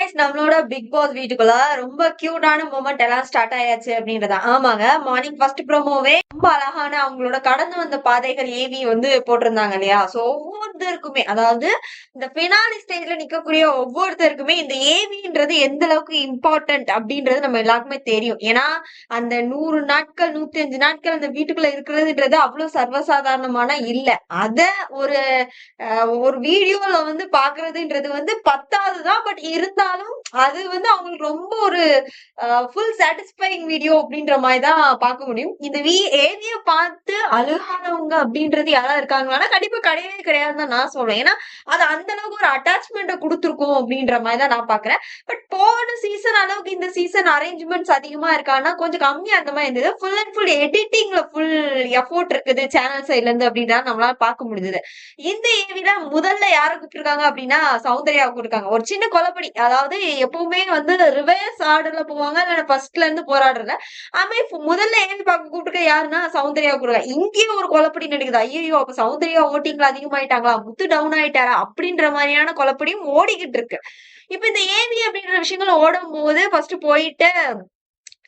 Guys நம்மளோட big pass வீட்டுக்குள்ள ரொம்ப கியூட்டான மூமெண்ட் எல்லாம் ஸ்டார்ட் ஆயாச்சு அப்படின்றதா. ஆமாங்க, மார்னிங் ஃபர்ஸ்ட் ப்ரோமோவே ரொம்ப அழகான அவங்களோட கடந்து வந்த பாதைகள் ஏவி வந்து போட்டிருந்தாங்க இல்லையா. சோ ஒவ்வொருத்தருக்குமே, அதாவது இந்த பினாலி ஸ்டேஜ்ல நிக்கக்கூடிய ஒவ்வொருத்தருக்குமே இந்த ஏவின்றது எந்த அளவுக்கு இம்பார்ட்டன்ட் அப்படின்றது நம்ம எல்லாருக்குமே தெரியும். ஏன்னா அந்த 100 நாட்கள் 105 நாட்கள் அந்த வீட்டுக்குள்ள இருக்கிறதுன்றது அவ்வளவு சர்வசாதாரணமான இல்ல. அத ஒரு ஒரு வீடியோல வந்து பாக்குறதுன்றது வந்து பத்தாவதுதான். பட் இருந்தாலும் அது வந்து அவங்களுக்கு ரொம்ப ஒரு ஃபுல் சாட்டிஸ்ஃபைங் வீடியோ அப்படின்ற மாதிரி தான் பார்க்க முடியும். இந்த ஏவிய பார்த்து அழுகாதவங்க அப்படின்றது யாராவது இருக்காங்களா? கண்டிப்பா கிடையவே கிடையாதுன்னு தான் நான் சொல்றேன். ஏன்னா அது அந்த அளவுக்கு ஒரு அட்டாச்மெண்ட்டை கொடுத்துருக்கோம் அப்படின்ற மாதிரி தான் நான் பாக்குறேன். பட் போன சீசன் அளவுக்கு இந்த சீசன் அரேஞ்ச்மெண்ட்ஸ் அதிகமா இருக்கான்னா கொஞ்சம் கம்மியா அந்த மாதிரி இருந்தது. ஃபுல் அண்ட் ஃபுல் எடிட்டிங்ல ஃபுல் எஃபோர்ட் இருக்குது சேனல் சைட்ல இருந்து அப்படின்றத நம்மளால பார்க்க முடிஞ்சது. இந்த ஏவில முதல்ல யார கூப்பிட்டுருக்காங்க அப்படின்னா சௌந்தர்யா கூப்பிட்டுருக்காங்க. ஒரு சின்ன கொலப்படி, அதாவது எப்பவுமே வந்து ரிவர்ஸ் ஆர்டர்ல போவாங்க, இல்ல ஃபர்ஸ்ட்ல இருந்து போராடுறத. ஆமே முதல்ல ஏவி பார்க்க கூப்பிட்டுருக்க யாருன்னா சௌந்தர்யா கூப்பிட்டுருக்காங்க. இங்கேயும் ஒரு கொலப்படி நடக்குது. ஐயோ, அப்ப சௌந்தர்யா ஓட்டிங்ல அதிகமாயிட்டாங்களா, முத்து டவுன் ஆயிட்டாரா அப்படின்ற மாதிரியான கொலப்படியும் ஓடிக்கிட்டு இருக்கு. இப்ப இந்த ஏவி அப்படின்ற விஷயங்கள் ஓடும் போது ஃபர்ஸ்ட் போயிட்டு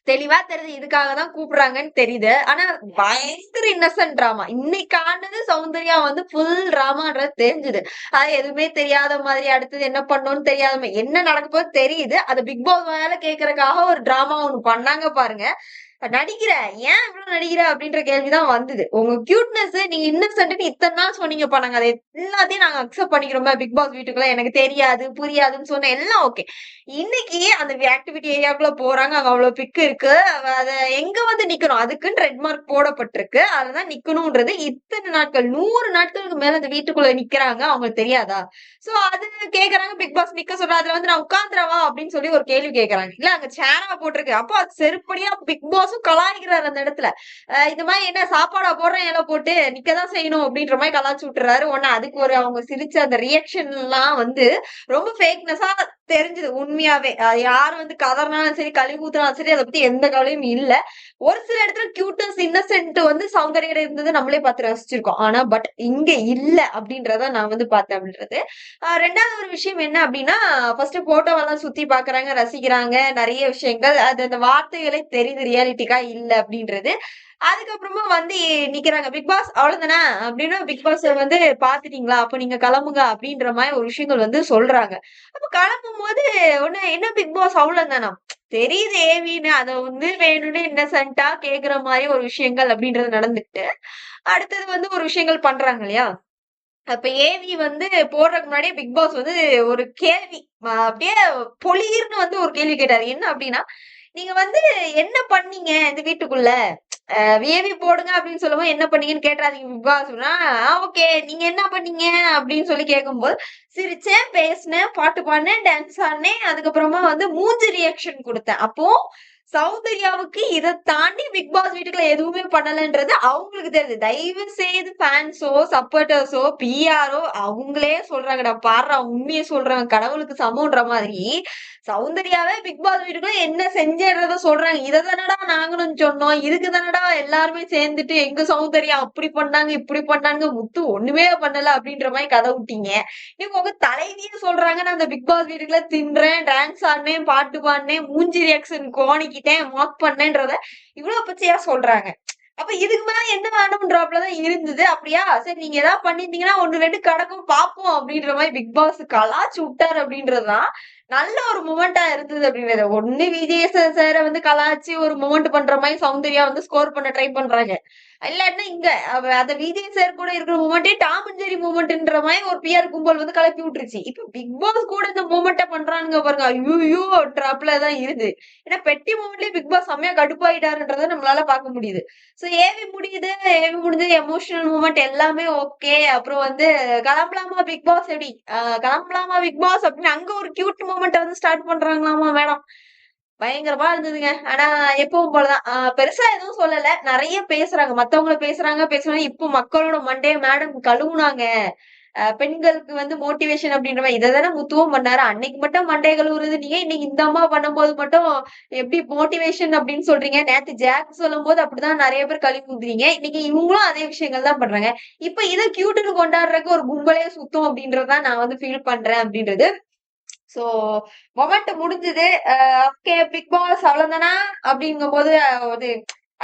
தெளிவா தெரியுது இதுக்காக தான் கூப்பிடுறாங்கன்னு தெரியுது. ஆனா பயங்கர இன்னசென்ட் டிராமா இன்னைக்கு ஆனது. சௌந்தர்யா வந்து ஃபுல் டிராமான்றது தெரிஞ்சுது. அது எதுவுமே தெரியாத மாதிரி, அடுத்தது என்ன பண்ணணும்னு தெரியாத மாதிரி, என்ன நடக்க போது தெரியுது. அது பிக் பாஸ் மேல கேக்குறதுக்காக ஒரு டிராமா ஒண்ணு பண்ணாங்க பாருங்க. நடிக்கிற, ஏன் இவ்வளவு நடிக்கிற அப்படின்ற கேள்விதான் வந்தது. உங்க கியூட்னஸ், நீங்க இன்னசென்ட் இத்தனை நாள் சொன்னீங்கப்பா, நாங்க அதை எல்லாத்தையும் நாங்க அக்செப்ட் பண்ணிக்கிறோம். பிக் பாஸ் வீட்டுக்குள்ள எனக்கு தெரியாது புரியாதுன்னு சொன்ன எல்லாம் ஓகே. இன்னைக்கு அந்த ஆக்டிவிட்டி ஏரியாக்குள்ள போறாங்க, அங்க அவ்வளவு பிக் இருக்கு. அத எங்க வந்து நிக்கணும், அதுக்குன்னு ரெட் மார்க் போடப்பட்டிருக்கு, அதுதான் நிக்கணும்ன்றது. இத்தனை நாட்கள் 100 நாட்களுக்கு மேல அந்த வீட்டுக்குள்ள நிக்கிறாங்க, அவங்களுக்கு தெரியாதா? சோ அது கேக்குறாங்க. பிக் பாஸ் நிக்க சொல்ற, அதுல வந்து நான் உட்காந்துறவா அப்படின்னு சொல்லி ஒரு கேள்வி கேக்குறாங்க. இல்ல அங்க சேரா போட்டிருக்கு. அப்போ அது செருப்படியா பிக் பாஸும் கலாய்க்கிறாரு அந்த இடத்துல. இந்த மாதிரி என்ன சாப்பாடா போடுறேன் இலை போட்டு நிக்கதான் செய்யணும் அப்படின்ற மாதிரி கலாய்ச்சி விட்டுறாரு. உடனே அதுக்கு ஒரு அவங்க சிரிச்ச அந்த ரியாக்ஷன் எல்லாம் வந்து ரொம்ப ஃபேக்னஸா தெரிஞ்சது. உண்மையாவே யார் வந்து கதறினாலும் சரி, கழுவி ஊத்துனாலும் சரி, அதை பத்தி எந்த கவலையும் இல்ல. ஒரு சில இடத்துல கியூட்னஸ் இன்னசென்ட் வந்து சௌந்தர்யா இருந்தது நம்மளே பார்த்து ரசிச்சிருக்கோம். ஆனா பட் இங்க இல்ல அப்படின்றத நான் வந்து பார்த்தேன் அப்படின்றது. ரெண்டாவது ஒரு விஷயம் என்ன அப்படின்னா, ஃபர்ஸ்ட் போட்டோவெல்லாம் சுத்தி பாக்குறாங்க, ரசிக்கிறாங்க, நிறைய விஷயங்கள். அது அந்த வார்த்தைகளே தெரியுது ரியாலிட்டிக்கா இல்ல அப்படின்றது. அதுக்கப்புறமா வந்து நிக்கிறாங்க. பிக் பாஸ் அவ்வளவுதானே அப்படின்னு பிக் பாஸ் வந்து பாத்துட்டீங்களா, அப்ப நீங்க கிளம்புங்க அப்படின்ற மாதிரி ஒரு விஷயங்கள் வந்து சொல்றாங்க. அப்ப கிளம்பும் போது ஒண்ணு என்ன, பிக் பாஸ் அவ்வளவுதானா, தெரியுது ஏவின்னு, அத வந்து வேணும்னு இன்னசென்ட்டா கேக்குற மாதிரி ஒரு விஷயங்கள் அப்படின்றது நடந்துட்டு, அடுத்தது வந்து ஒரு விஷயங்கள் பண்றாங்க இல்லையா. அப்ப ஏவி வந்து போடுறதுக்கு முன்னாடியே பிக் பாஸ் வந்து ஒரு கேள்வி அப்படியே பொலிர்னு வந்து ஒரு கேள்வி கேட்டாரு. என்ன அப்படின்னா, நீங்க வந்து என்ன பண்ணீங்க இந்த வீட்டுக்குள்ள, ஏவி போடுங்க அப்படின்னு சொல்லுவோம், என்ன பண்ணீங்கன்னு கேட்டாதீங்க பிக் பாஸ். ஓகே, நீங்க என்ன பண்ணீங்க அப்படின்னு சொல்லி கேட்கும்போது, சிரிச்சேன், பேசினேன், பாட்டு பாடினேன், டான்ஸ் ஆடினேன், அதுக்கப்புறமா வந்து மூஞ்சி ரியாக்ஷன் கொடுத்தேன். அப்போ சௌந்தர்யாவுக்கு இதை தாண்டி பிக் பாஸ் வீட்டுக்குள்ள எதுவுமே பண்ணலன்றது அவங்களுக்கு தெரியுது. தயவு செய்து ஃபேன்ஸோ, சப்போர்ட்டர்ஸோ, பிஆரோ அவங்களே சொல்றாங்கடா, பாடுறா உண்மையை சொல்றாங்க, கடவுளுக்கு சமம்ன்ற மாதிரி சௌந்தர்யாவே பிக் பாஸ் வீட்டுக்குள்ள என்ன செஞ்சேன்றத சொல்றாங்க. இதை தானடா நாங்களும் சொன்னோம், இதுக்கு தானடா எல்லாருமே சேர்ந்துட்டு எங்க சௌந்தர்யா அப்படி பண்ணாங்க இப்படி பண்ணாங்க, முத்து ஒண்ணுமே பண்ணல அப்படின்ற மாதிரி கதை விட்டீங்க. நீங்க உங்க தலைவியே சொல்றாங்க, நான் அந்த பிக் பாஸ் வீட்டுக்குள்ள தின்றேன், டான்ஸ் ஆடினேன், பாட்டு பாடினேன், மூஞ்சி ரியாக்ஷன் கோணிக்கிட்டேன், மார்க் பண்ணேன்றத இவ்வளவு பச்சையா சொல்றாங்க. அப்ப இதுக்கு மேல என்ன வேணும்ன்றாப்லதான் இருந்தது. அப்படியா, சரி நீங்க ஏதாவது பண்ணிருந்தீங்கன்னா ஒண்ணு ரெண்டு கடக்கும் பாப்போம் அப்படின்ற மாதிரி பிக் பாஸ் கலாச்சு விட்டாரு அப்படின்றதுதான் நல்ல ஒரு மூமெண்டா இருந்தது அப்படின்றது. ஒண்ணு விஜய் சார வந்து கலாச்சு ஒரு மூமெண்ட் பண்ற மாதிரி சௌந்தர்யா வந்து ஸ்கோர் பண்ண ட்ரை பண்றாங்க. இல்லாட்டினா இங்க அந்த விஜய் சார் கூட இருக்கிற மூமெண்டே டாம் அண்ட் ஜெரி மூமெண்ட்ன்ற மாதிரி ஒரு பிஆர் கும்பல் வந்து கலப்பி விட்டுருச்சு. இப்ப பிக் பாஸ் கூட இந்த மூமெண்ட்டை பண்றானுங்க பாருங்க, ஐயோ ட்ராப்ல தான் இருந்து. ஏன்னா பெட்டி மூமெண்ட்லயே பிக் பாஸ் செம்மையா கடுப்பாயிட்டாருன்றத நம்மளால பார்க்க முடியுது. சோ ஏவி முடியுது, ஏவி முடிஞ்சது, எமோஷனல் மூமெண்ட் எல்லாமே ஓகே. அப்புறம் வந்து கிளம்பலாமா பிக் பாஸ், எப்படி கிளம்பலாமா பிக் பாஸ் அப்படின்னு அங்க ஒரு கியூட் மூமெண்ட் வந்து ஸ்டார்ட் பண்றாங்களாமா மேடம். பயங்கரமா இருந்ததுங்க. ஆனா எப்பவும் போலதான் பெருசா எதுவும் சொல்லல. நிறைய பேசுறாங்க, மத்தவங்கள பேசுறாங்க. இப்போ மக்களோட மண்டைய மேடம் கழுவுனாங்க. பெண்களுக்கு வந்து மோட்டிவேஷன் அப்படின்ற மாதிரி இதைதானே முத்துவும் பண்ணாரு. அன்னைக்கு மட்டும் மண்டைய கழுவுறது நீங்க, இன்னைக்கு இந்த அம்மா பண்ணும்போது மட்டும் எப்படி மோட்டிவேஷன் அப்படின்னு சொல்றீங்க. நேத்து ஜாக் சொல்லும் போது அப்படிதான் நிறைய பேர் கழுவி ஊத்துறீங்க. இன்னைக்கு இவங்களும் அதே விஷயங்கள் தான் பண்றாங்க. இப்ப இதை கியூட்டுன்னு கொண்டாடுறதுக்கு ஒரு கும்பலே சுத்தம் அப்படின்றதான் நான் வந்து ஃபீல் பண்றேன் அப்படின்றது. சோ மொமெண்ட் முடிஞ்சது. ஓகே பிக் பாஸ் அவ்வளவுதானா அப்படிங்கும்போது அது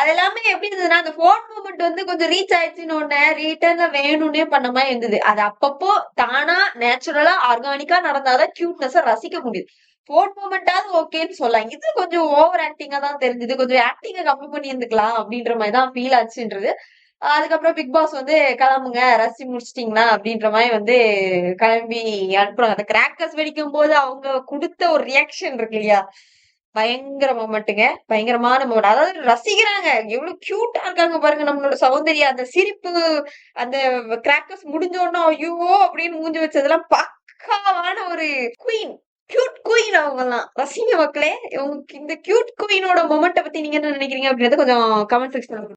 அது எல்லாமே எப்படி இருந்ததுன்னா அந்த போன் மூமெண்ட் வந்து கொஞ்சம் ரீச் ஆயிடுச்சுன்னு ஒண்ணு ரிட்டர்ன் வேணும்னே பண்ண மாதிரி இருந்தது. அது அப்பப்போ தானா நேச்சுரலா ஆர்கானிக்கா நடந்தாதான் கியூட்னஸ் ரசிக்க முடியுது. போன் மூமெண்டாவது ஓகேன்னு சொல்லலாம். இது கொஞ்சம் ஓவர் ஆக்டிங்கா தான் தெரிஞ்சது. கொஞ்சம் ஆக்டிங்க கம்மி பண்ணி இருந்துக்கலாம் அப்படின்ற மாதிரி தான் ஃபீல் ஆச்சுன்றது. அதுக்கப்புறம் பிக் பாஸ் வந்து கிளம்புங்க ரசி முடிச்சிட்டீங்களா அப்படின்ற மாதிரி வந்து கிளம்பி அனுப்புறாங்க. அந்த கிராக்கர்ஸ் வெடிக்கும் போது அவங்க கொடுத்த ஒரு ரியாக்ஷன் இருக்கு இல்லையா, பயங்கர மொமெண்ட்டுங்க. பயங்கரமான மொமெண்ட். அதாவது ரசிக்கிறாங்க. எவ்வளவு கியூட்டா இருக்காங்க பாருங்க நம்மளோட சௌந்தர்யா. அந்த சிரிப்பு, அந்த கிராக்கர்ஸ் முடிஞ்ச உடனே ஐயோ அப்படின்னு மூஞ்சி வச்சதெல்லாம் பக்காவான ஒரு குயின். கியூட் குயின் அவங்கலாம். ரசிங்க மக்களே. இந்த கியூட் குயினோட மொமெண்ட்டை பத்தி நீங்க என்ன நினைக்கிறீங்க அப்படின்றத கொஞ்சம் கமெண்ட் செக்ஷன்ல